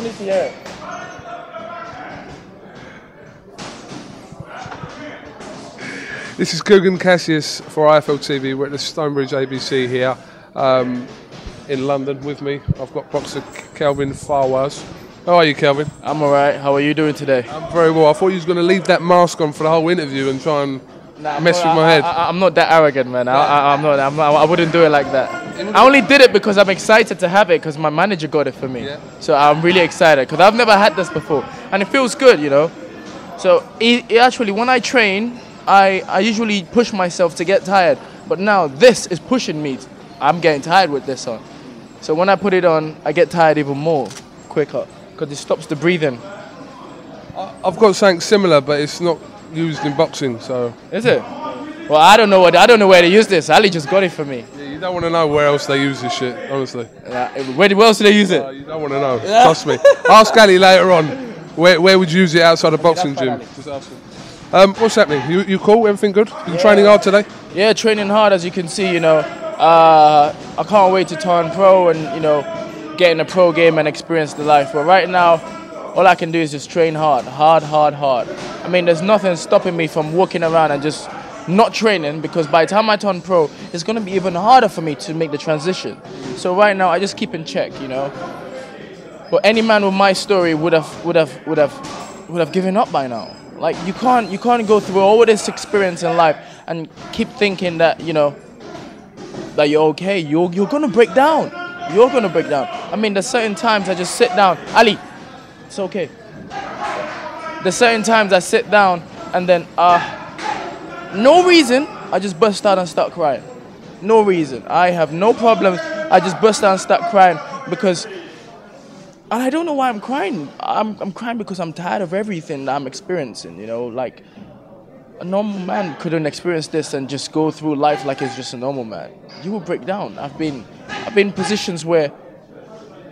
still need to hear it. This is Gugan Cassius for IFL TV. We're at the Stonebridge ABC here in London. With me, I've got boxer Kelvin Fawaz. How are you, Kelvin? I'm alright. How are you doing today? I'm very well. I thought you was going to leave that mask on for the whole interview and try and mess with my head. I'm not that arrogant, man. I'm not. I wouldn't do it like that. I only did it because I'm excited to have it because my manager got it for me. Yeah. So I'm really excited because I've never had this before and it feels good, you know. So actually, when I train, I usually push myself to get tired, but now this is pushing me. I'm getting tired with this on. So when I put it on, I get tired even more quicker because it stops the breathing. I've got something similar, but it's not used in boxing. So is it? Well, I don't know where to use this. Ali just got it for me. Yeah, you don't want to know where else they use this shit, honestly. Where else do they use it? You don't want to know. Trust me. Ask Ali later on. Where would you use it outside a boxing gym? Just ask him. What's happening? You cool? Everything good? Been training hard today? Yeah, training hard, as you can see, you know. I can't wait to turn pro and, you know, get in a pro game and experience the life. But right now, all I can do is just train hard. I mean, there's nothing stopping me from walking around and just not training, because by the time I turn pro, it's going to be even harder for me to make the transition. So right now, I just keep in check, you know. But any man with my story would have given up by now. Like, you can't go through all this experience in life and keep thinking that, you know, that you're okay. You're gonna break down. You're gonna break down. I mean, there's certain times I just sit down. Ali, it's okay. There's certain times I sit down and then, no reason, I just burst out and start crying. No reason. I have no problems. I just burst out and start crying because. And I don't know why I'm crying. I'm crying because I'm tired of everything that I'm experiencing, you know. Like, a normal man couldn't experience this and just go through life like it's just a normal man. You will break down. I've been in positions where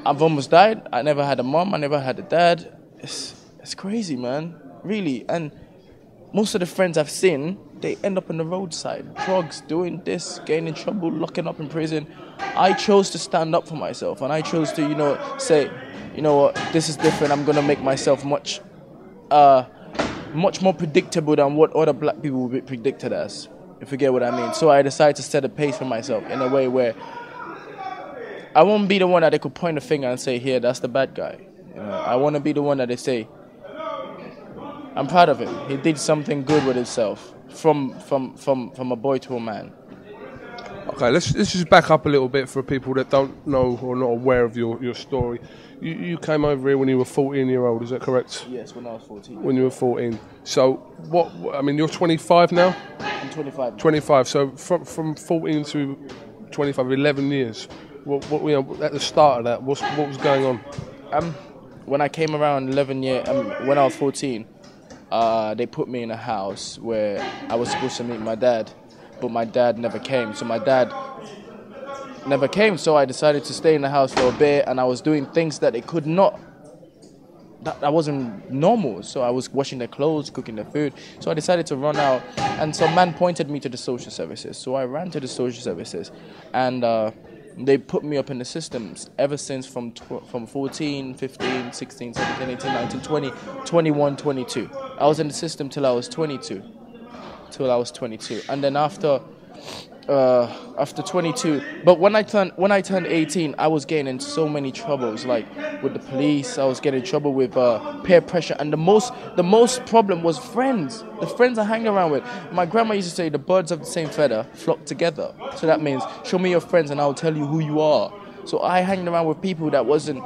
I've almost died. I never had a mom. I never had a dad. It's crazy, man. Really. And most of the friends I've seen, they end up on the roadside. Drugs, doing this, getting in trouble, locking up in prison. I chose to stand up for myself. And I chose to, you know, say, you know what, this is different. I'm going to make myself much more predictable than what other black people will be predicted as, if you get what I mean. So I decided to set a pace for myself in a way where I won't be the one that they could point a finger and say, here, that's the bad guy. You know, I want to be the one that they say, I'm proud of him. He did something good with himself from a boy to a man. Okay, let's just back up a little bit for people that don't know or not aware of your story. You came over here when you were 14-year-old, is that correct? Yes, when I was 14. When you were 14. So, I mean, you're 25 now? I'm 25. 25, so from 14 to 25, 11 years. What you know, at the start of that, what was going on? When I came around 11 years, when I was 14, they put me in a house where I was supposed to meet my dad, but my dad never came. So my dad never came, so I decided to stay in the house for a bit, and I was doing things that it could not, that wasn't normal. So I was washing their clothes, cooking their food. So I decided to run out, and some man pointed me to the social services. So I ran to the social services, and they put me up in the systems ever since from 14, 15, 16, 17, 18, 19, 20, 21, 22. I was in the system till I was 22. And then after 22, but when I turned 18, I was getting into so many troubles, like with the police. I was getting in trouble with peer pressure, and the most problem was friends. The friends I hang around with. My grandma used to say, the birds of the same feather flock together. So that means, show me your friends and I'll tell you who you are. So I hanged around with people that wasn't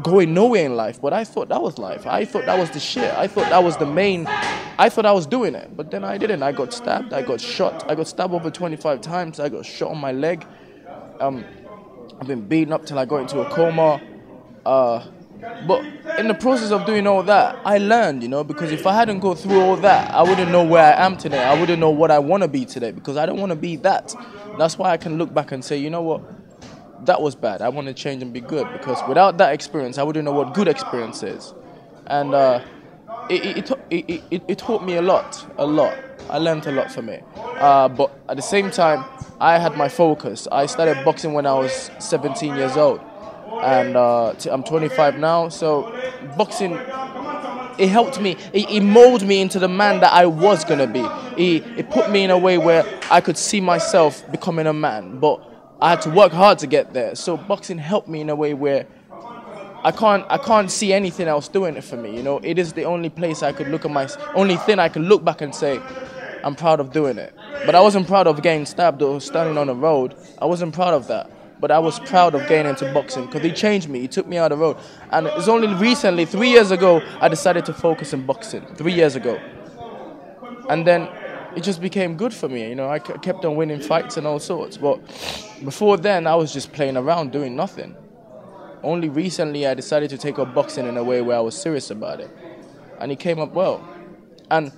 going nowhere in life, but I thought that was life. I thought that was the shit. I thought that was the main. I thought I was doing it, but then I didn't. I got stabbed. I got shot. I got stabbed over 25 times. I got shot on my leg. I've been beaten up till I got into a coma. But in the process of doing all that, I learned, you know, because if I hadn't gone through all that, I wouldn't know where I am today. I wouldn't know what I want to be today, because I don't want to be that. That's why I can look back and say, you know what? That was bad. I want to change and be good, because without that experience, I wouldn't know what good experience is. And it taught me a lot. I learned a lot from it. But at the same time, I had my focus. I started boxing when I was 17 years old. and I'm 25 now. So boxing, it helped me. It molded me into the man that I was gonna be. It put me in a way where I could see myself becoming a man, but I had to work hard to get there. So boxing helped me in a way where I can't see anything else doing it for me. You know, it is the only place I could look at only thing I could look back and say, I'm proud of doing it. But I wasn't proud of getting stabbed or standing on the road. I wasn't proud of that. But I was proud of getting into boxing because he changed me. He took me out of the road. And it's only recently, 3 years ago, I decided to focus in boxing. 3 years ago. And then it just became good for me. You know, I kept on winning fights and all sorts. But before then, I was just playing around, doing nothing. Only recently, I decided to take up boxing in a way where I was serious about it. And it came up well. And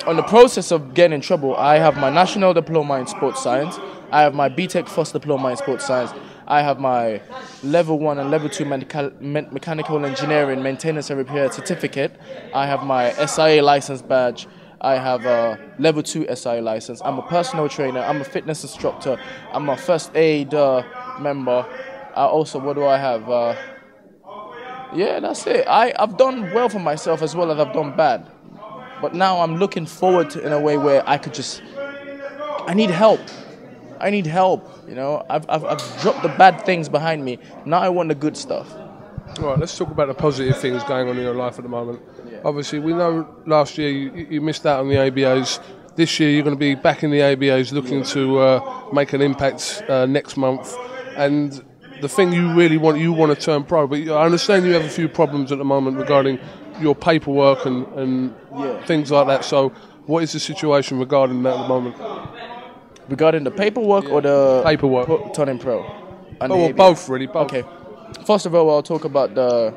on the process of getting in trouble, I have my National Diploma in Sports Science. I have my BTEC First Diploma in Sports Science. I have my Level 1 and Level 2 Mechanical Engineering Maintenance and Repair Certificate. I have my SIA license badge. I have a Level 2 SIA license. I'm a personal trainer. I'm a fitness instructor. I'm a first aid member. Also, what do I have? Yeah, that's it. I've done well for myself as well as I've done bad. But now I'm looking forward to in a way where I could just, I need help. I need help, you know. I've dropped the bad things behind me. Now I want the good stuff. All right, let's talk about the positive things going on in your life at the moment. Yeah. Obviously, we know last year you missed out on the ABOs. This year you're going to be back in the ABOs looking to make an impact next month. And the thing you really want to turn pro. But I understand you have a few problems at the moment regarding your paperwork and things like that. So what is the situation regarding that at the moment? Regarding the paperwork or the paperwork turning pro? Well, both really, both. Okay. First of all, I'll talk about the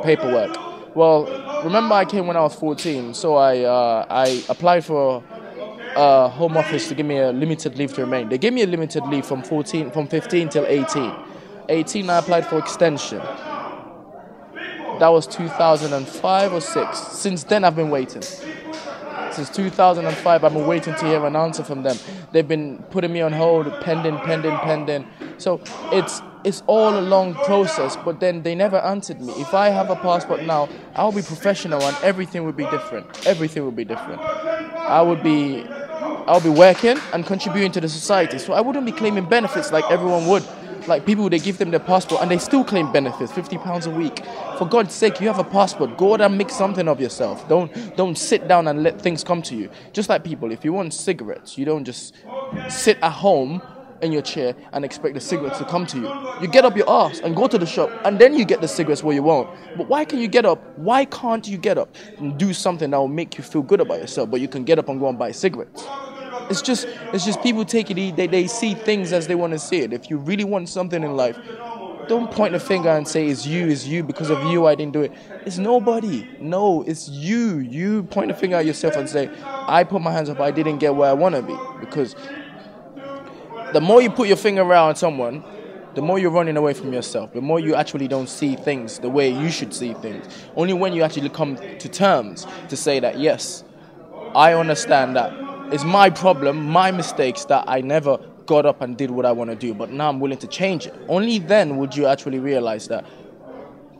paperwork. Well, remember I came when I was 14, so I applied for Home Office to give me a limited leave to remain. They gave me a limited leave from 15 till 18. 18, I applied for extension. That was 2005 or 6. Since then, I've been waiting. Since 2005, I've been waiting to hear an answer from them. They've been putting me on hold, pending. So it's all a long process, but then they never answered me. If I have a passport now, I'll be professional and everything will be different. Everything will be different. I'll be working and contributing to the society. So I wouldn't be claiming benefits like everyone would. Like people, they give them their passport and they still claim benefits, £50 a week. For God's sake, you have a passport. Go out and make something of yourself. Don't sit down and let things come to you. Just like people, if you want cigarettes, you don't just sit at home in your chair and expect the cigarettes to come to you. You get up your arse and go to the shop and then you get the cigarettes where you want. But why can't you get up and do something that will make you feel good about yourself, but you can get up and go and buy cigarettes? It's just people take it, they see things as they want to see it. If you really want something in life, don't point a finger and say it's you, because of you I didn't do it. It's nobody. No, it's you. You point a finger at yourself and say, I put my hands up, I didn't get where I want to be. Because the more you put your finger around someone, the more you're running away from yourself, the more you actually don't see things the way you should see things. Only when you actually come to terms to say that, yes, I understand that it's my problem, my mistakes that I never got up and did what I want to do, but now I'm willing to change it. Only then would you actually realize that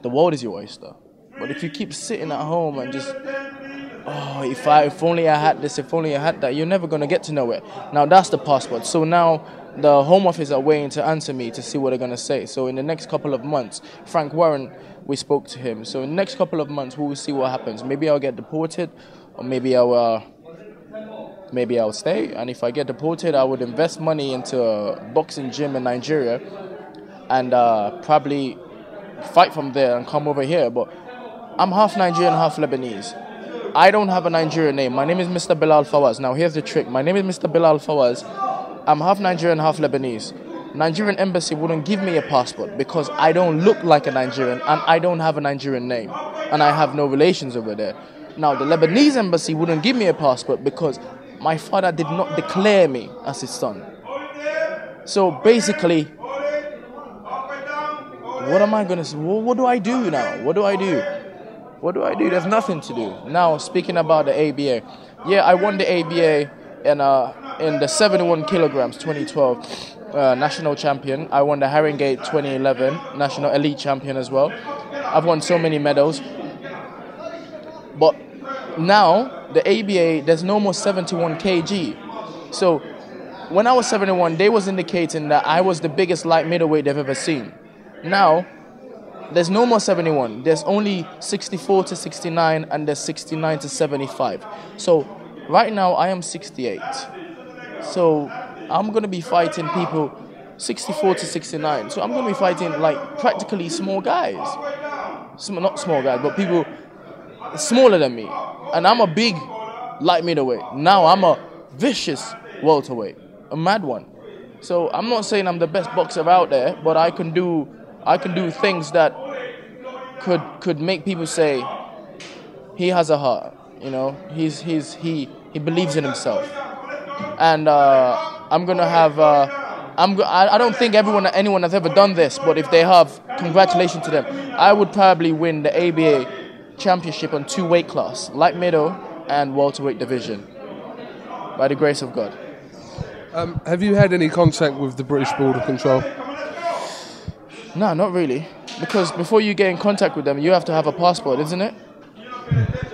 the world is your oyster. But if you keep sitting at home and just, if only I had this, if only I had that, you're never going to get to nowhere. Now that's the passport. So now the Home Office are waiting to answer me to see what they're going to say. So in the next couple of months, Frank Warren, we spoke to him. So in the next couple of months, we will see what happens. Maybe I'll get deported, or maybe I'll stay, and if I get deported, I would invest money into a boxing gym in Nigeria and probably fight from there and come over here. But I'm half Nigerian, half Lebanese. I don't have a Nigerian name. My name is Mr. Bilal Fawaz. Now here's the trick. My name is Mr. Bilal Fawaz. I'm half Nigerian, half Lebanese. Nigerian embassy wouldn't give me a passport because I don't look like a Nigerian and I don't have a Nigerian name and I have no relations over there. Now the Lebanese embassy wouldn't give me a passport because my father did not declare me as his son. So basically, what am I going to say? What do I do now? What do I do? There's nothing to do. Now, speaking about the ABA. Yeah, I won the ABA in the 71 kilograms, 2012. national champion. I won the Haringey 2011 national elite champion as well. I've won so many medals. But now, the ABA, there's no more 71 kg. So, when I was 71, they was indicating that I was the biggest light middleweight they've ever seen. Now, there's no more 71. There's only 64 to 69, and there's 69 to 75. So, right now, I am 68. So, I'm going to be fighting people 64 to 69. So, I'm going to be fighting, like, practically small guys. Not small guys, but people smaller than me. And I'm a big light middleweight. Now, I'm a vicious welterweight. A mad one. So I'm not saying I'm the best boxer out there, but I can do things that could make people say he has a heart. You know, he believes in himself. And I'm gonna have I don't think anyone has ever done this, but if they have, congratulations to them. I would probably win the ABA championship on 2 weight class, light middle and welterweight division, by the grace of God. Have you had any contact with the British Border Control? No, not really. Because before you get in contact with them, you have to have a passport, isn't it?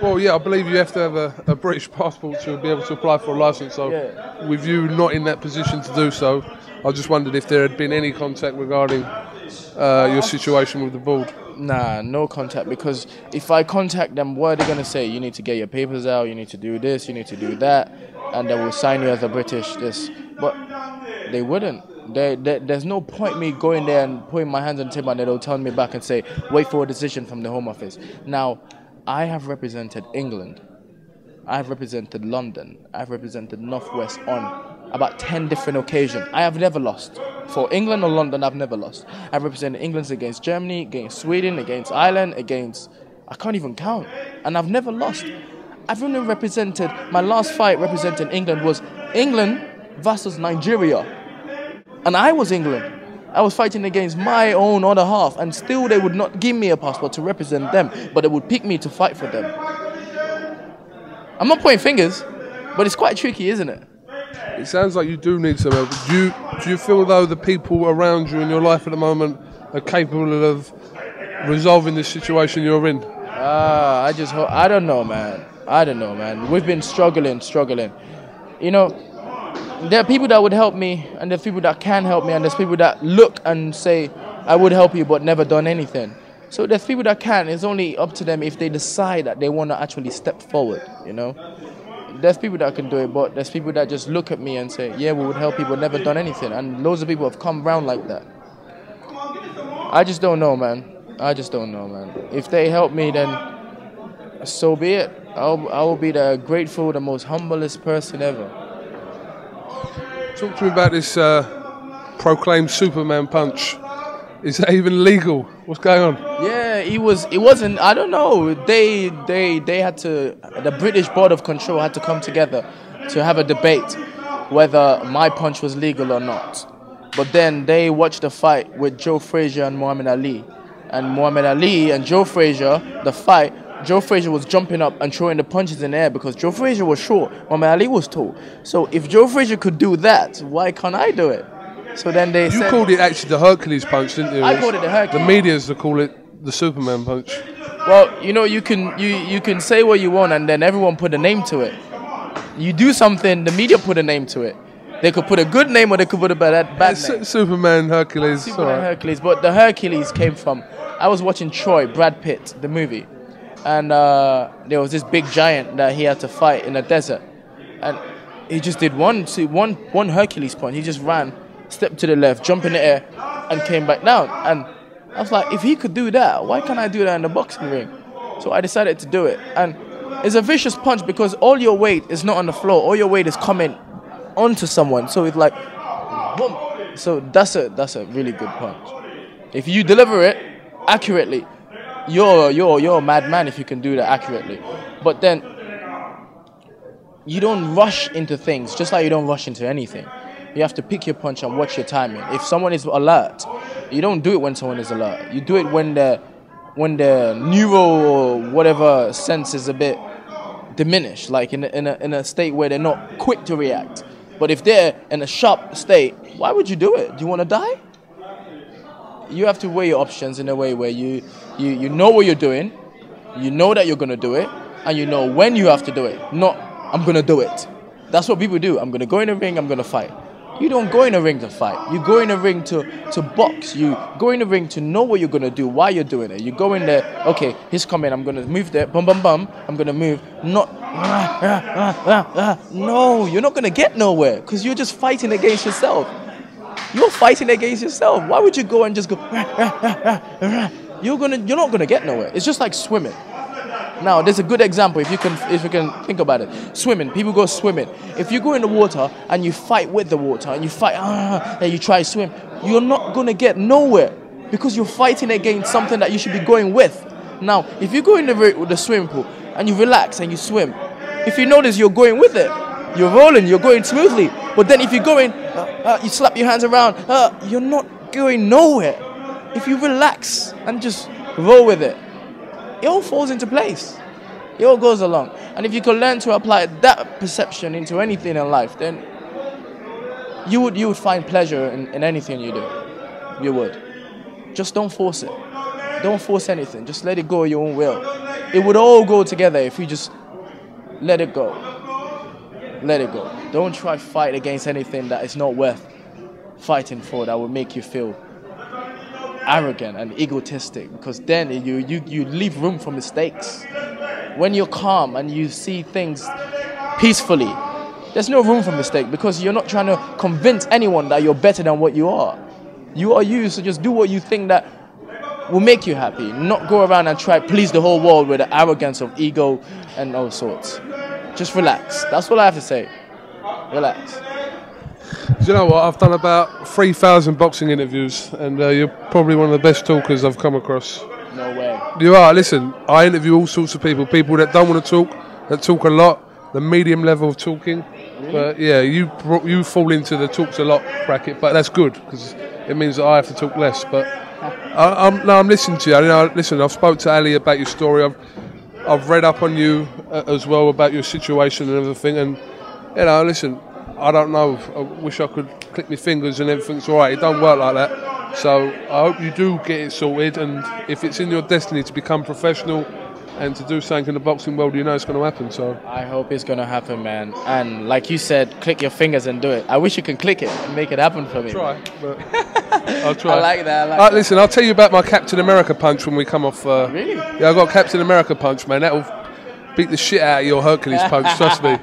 Well, yeah, I believe you have to have a British passport to be able to apply for a licence. So, yeah. With you not in that position to do so, I just wondered if there had been any contact regarding your situation with the board. Nah, no contact. Because if I contact them, what are they going to say? You need to get your papers out, you need to do this, you need to do that, and they will sign you as a British this. But they wouldn't. There's no point me going there and putting my hands on the table and they'll turn me back and say, wait for a decision from the Home Office. Now, I have represented England. I've represented London. I've represented Northwest on about 10 different occasions. I have never lost. For England or London, I've never lost. I've represented England against Germany, against Sweden, against Ireland, I can't even count. And I've never lost. I've only represented, my last fight representing England was England versus Nigeria. And I was England. I was fighting against my own other half, and still they would not give me a passport to represent them, but they would pick me to fight for them. I'm not pointing fingers, but it's quite tricky, isn't it? It sounds like you do need some help. Do you feel though the people around you in your life at the moment are capable of resolving the situation you're in? I don't know, man. We've been struggling. You know, there are people that would help me, and there's people that can help me, and there's people that look and say, I would help you, but never done anything. So there's people that can. It's only up to them if they decide that they want to actually step forward, you know. There's people that can do it, but there's people that just look at me and say, yeah, we would help you, but never done anything. And loads of people have come around like that. I just don't know, man. If they help me, then so be it. I will be the grateful, the most humblest person ever. Talk to me about this proclaimed Superman punch. Is that even legal? What's going on? Yeah, it wasn't. I don't know. They had to. The British Board of Control had to come together to have a debate whether my punch was legal or not. But then they watched the fight with Joe Frazier and Muhammad Ali, and Muhammad Ali and Joe Frazier, the fight. Joe Frazier was jumping up and throwing the punches in the air because Joe Frazier was short, Muhammad Ali was tall. So if Joe Frazier could do that, why can't I do it? So then they said... You called it actually the Hercules punch, didn't you? I called it the Hercules. The media's to call it the Superman punch. Well, you know, you can say what you want and then everyone put a name to it. You do something, the media put a name to it. They could put a good name or they could put a bad name. Superman, Hercules. Superman, Hercules. But the Hercules came from... I was watching Troy, Brad Pitt, the movie. And there was this big giant that he had to fight in the desert. And he just did one Hercules punch. He just ran, stepped to the left, jumped in the air, and came back down. And I was like, if he could do that, why can't I do that in the boxing ring? So I decided to do it. And it's a vicious punch because all your weight is not on the floor. All your weight is coming onto someone. So it's like, boom. So that's a really good punch. If you deliver it accurately, you're a madman if you can do that accurately. But then you don't rush into things, just like you don't rush into anything. You have to pick your punch and watch your timing. If someone is alert, you don't do it when someone is alert. You do it when the neuro or whatever sense is a bit diminished, like in a state where they're not quick to react. But if they're in a sharp state, why would you do it? Do you want to die? You have to weigh your options in a way where you know what you're doing, you know that you're going to do it, and you know when you have to do it. Not, I'm going to do it. That's what people do. I'm going to go in the ring, I'm going to fight. You don't go in the ring to fight. You go in the ring to box. You go in the ring to know what you're going to do, why you're doing it. You go in there, okay, he's coming, I'm going to move there, bum, bum, bum, I'm going to move. Not, no, you're not going to get nowhere because you're just fighting against yourself. You're fighting against yourself. Why would you go and just go, you're not going to get nowhere. It's just like swimming. Now, there's a good example if you can think about it. Swimming, people go swimming. If you go in the water and you fight with the water and you fight, and you try to swim, you're not going to get nowhere because you're fighting against something that you should be going with. Now, if you go in the swimming pool and you relax and you swim, if you notice you're going with it, you're rolling, you're going smoothly. But then if you go in, you slap your hands around, you're not going nowhere. If you relax and just roll with it, it all falls into place. It all goes along. And if you could learn to apply that perception into anything in life, then you would find pleasure in anything you do. You would. Just don't force it. Don't force anything. Just let it go your own will. It would all go together if you just let it go. Let it go. Don't try to fight against anything that is not worth fighting for, that will make you feel arrogant and egotistic, because then you leave room for mistakes. When you're calm and you see things peacefully, there's no room for mistake because you're not trying to convince anyone that you're better than what you are. You are you, so just do what you think that will make you happy. Not go around and try to please the whole world with the arrogance of ego and all sorts. Just relax. That's what I have to say. Relax. Do you know what? I've done about 3,000 boxing interviews, and you're probably one of the best talkers I've come across. No way. You are. Listen, I interview all sorts of people that don't want to talk, that talk a lot, the medium level of talking. Really? But yeah, you fall into the talks a lot bracket, but that's good because it means that I have to talk less. But I'm listening to you. You know, listen, I've spoke to Ali about your story. I've read up on you as well about your situation and everything, and you know, listen. I don't know. I wish I could click my fingers and everything's all right. It don't work like that. So I hope you do get it sorted. And if it's in your destiny to become professional and to do something in the boxing world, you know it's going to happen. So I hope it's going to happen, man. And like you said, click your fingers and do it. I wish you can click it and make it happen for me. I'll try. But I'll try. I like that. I like that. Listen, I'll tell you about my Captain America punch when we come off. Really? Yeah, I got a Captain America punch, man. That'll beat the shit out of your Hercules punch. Trust me.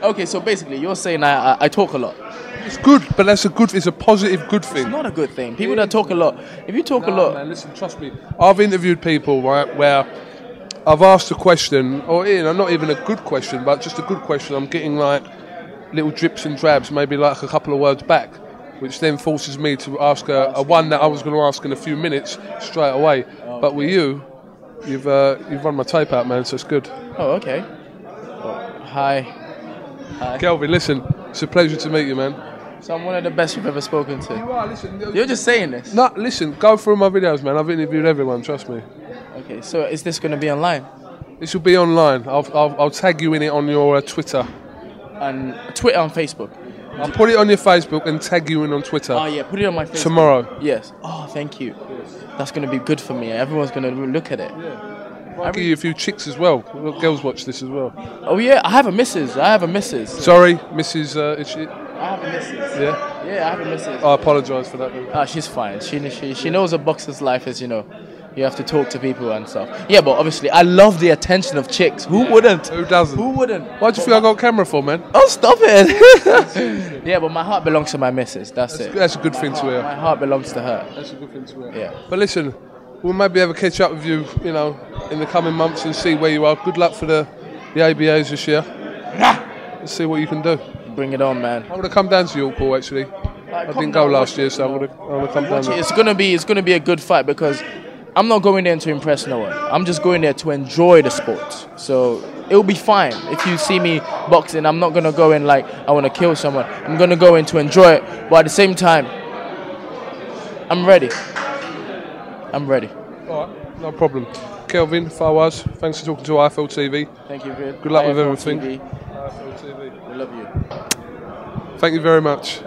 Okay, so basically, you're saying I talk a lot. It's good, but it's a positive good thing. It's not a good thing. People that talk a lot. If you talk a lot, man, listen, trust me. I've interviewed people where I've asked a question, or you know, not even a good question, but just a good question. I'm getting like little drips and drabs, maybe like a couple of words back, which then forces me to ask a one that I was going to ask in a few minutes straight away. Oh, but with you, you've run my tape out, man. So it's good. Oh, okay. Oh, hi. Kelvin, listen, it's a pleasure to meet you, man. So I'm one of the best you've ever spoken to. You are, listen. You're just saying this? No, listen, go through my videos, man. I've interviewed everyone, trust me. Okay, so is this going to be online? This will be online. I'll tag you in it on your Twitter. And Twitter and Facebook? I'll put it on your Facebook and tag you in on Twitter. Oh yeah, put it on my Facebook. Tomorrow. Yes. Oh, thank you. Yes. That's going to be good for me. Everyone's going to look at it. Yeah. I'll give you a few chicks as well. Girls watch this as well. Oh yeah, I have a missus. Sorry, Mrs. Is she? I have a missus. Yeah? Yeah, I have a missus. I apologise for that. Oh, she's fine. She knows a boxer's life is, you know, you have to talk to people and stuff. Yeah, but obviously, I love the attention of chicks. Who wouldn't? Who doesn't? Who wouldn't? What do you think I got a camera for, man? Oh, stop it. Yeah, but my heart belongs to my missus. That's it. That's a good thing to hear. My heart belongs to her. That's a good thing to hear. Yeah. But listen, we'll maybe have a catch up with you, you know, in the coming months and see where you are. Good luck for the ABAs this year. Let's see what you can do. Bring it on, man. I'm going to come down to York, Paul, actually. I didn't go last year, so I'm going to come down there. It's going to be a good fight because I'm not going there to impress no one. I'm just going there to enjoy the sport. So it'll be fine. If you see me boxing, I'm not going to go in like I want to kill someone. I'm going to go in to enjoy it. But at the same time, I'm ready. I'm ready. All right, no problem. Kelvin Fawaz, thanks for talking to IFL TV. Thank you, Vid. Good luck with everything. IFL TV. We love you. Thank you very much.